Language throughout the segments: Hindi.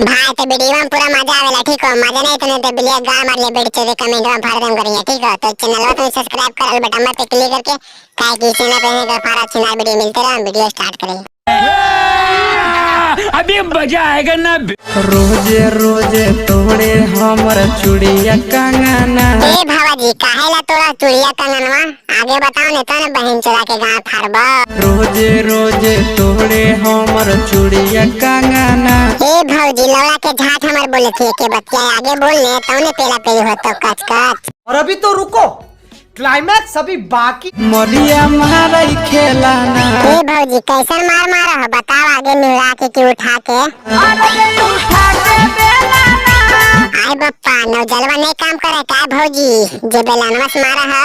भाई तो वीडियो में पूरा मजा आवेला ठीक हो। मजा नहीं तो बिलिया गा मार ले बैठ चले कमेंट में फाड़ देम करिए ठीक हो। तो चैनल को सब्सक्राइब कर बटन पे क्लिक करके काहे कि चैनल पे है फाड़ा अच्छी वीडियो मिलते रहे। वीडियो स्टार्ट करें। अभी मजा आएगा ना। रोजे रोजे तोड़े हमर चूड़िया कंगना। ए भावाजी काहेला तोड़ा चूड़िया कंगनवा आगे बताओ नहीं तो ना बहन चोरा के गांव फाड़बा। रोजे रोजे तोड़े हमर चूड़िया कंगना। ए भौजी लौड़ा के झाट हमर बोले थे के बतिया आगे बोलने तौने पेला पेली हो तो कच कच। और अभी तो रुको, क्लाइमैक्स अभी बाकी। मरिया मारई खेलाना। ए भौजी कैसन मार मारा हो बताओ आगे निहुरा के कि उठा के। आई बप्पा नौजलवा नहीं काम करे का भौजी जे बेलानवा से मारा हो।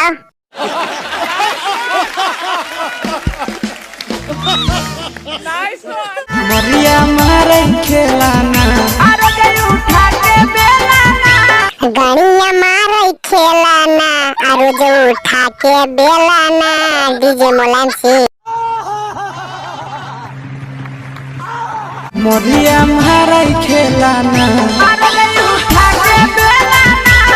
मरिया मारई खेलाना। गणिया मारई खेलाना और जो उठा के बेलाना डीजे मोलान से। मरिया मारई खेलाना।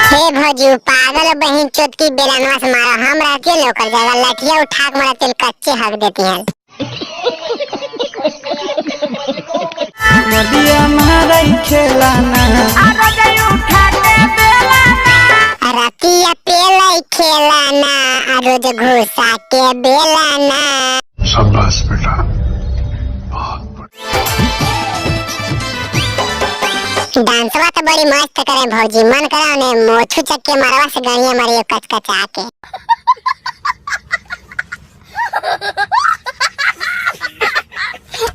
हे भौजी पागल बहन चोट की बेलानवा से मारा हम रहते लोकर जगह लठिया उठा के मारा तेल कच्चे हक देती हैं। मरिया मारई खेलाना। रतिया पेलाई खेलाना और रोज घुसा के बेलाना। शाबाश बेटा, बहुत बढ़िया। डांसवा तो बड़ी मस्त करे भौजी मन करा ने मोछू चक्के मारवा से गणिया मारियो कच कच आके।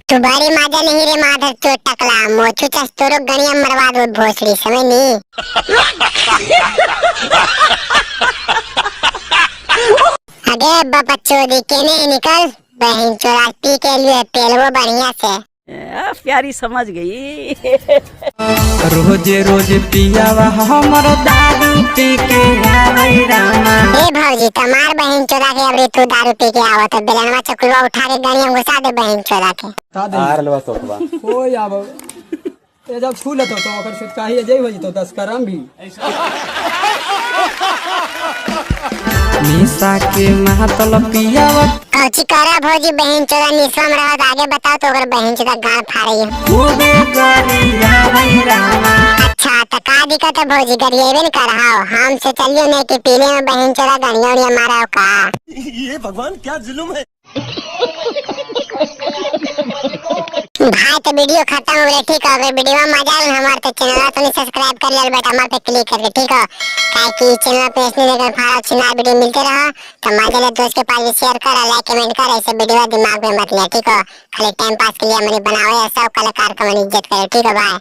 तू बड़ी मजा नहीं रे माधर चोट टकला मोछू चस तोरो गणिया मरवा दो भोसड़ी समझ नी। अगे बाबा चोरी के नहीं निकल बहन चोरा पी के लिए पेलवो बढ़िया से। प्यारी समझ गई। रोजे रोजे पियावा हमर दारू पी के आवे रामा। ए भौजी तमार बहन चोरा के अबरे तू दारू पी के आवत तो बेलनवा चकुलवा उठा के गणिया घुसा दे बहन चोरा के। आरलवा तोकबा हो याबो ए जब छू लेतो तो ओकर सुत काही जई हो जतो 10 करम भी। निशा के महतल पियावा। कौची करा भौजी बहन चोरा निसवा में रहत आगे बताओ तो अगर बहन चोरा गाल फाड़ी है। खूबे गरिया वे रामा। अच्छा तो का दिक्कत है भौजी गरिएबे न करहाओ हम से चलियो नहीं कि पीले में बहन चोरा गणिया उड़िया मारा हो का। ये भगवान क्या जुल्म है। भाई तो वीडियो खत्म हो गया ठीक है। अगर वीडियो में मजा आया हमारे तो चैनल को सब्सक्राइब कर लिया बेटा हमारे पे क्लिक करके ठीक है। काहे कि चैनल पे इसने लेकर फाड़ा अच्छी नया वीडियो मिलते रहा तो मजा ले दोस्त के पास शेयर कर लाइक कमेंट कर ऐसे वीडियो दिमाग में मत ले ठीक है। खाली टाइम पास के लिए मैंने बनाया ऐसा कलाकार को मैंने इज्जत करे ठीक है भाई।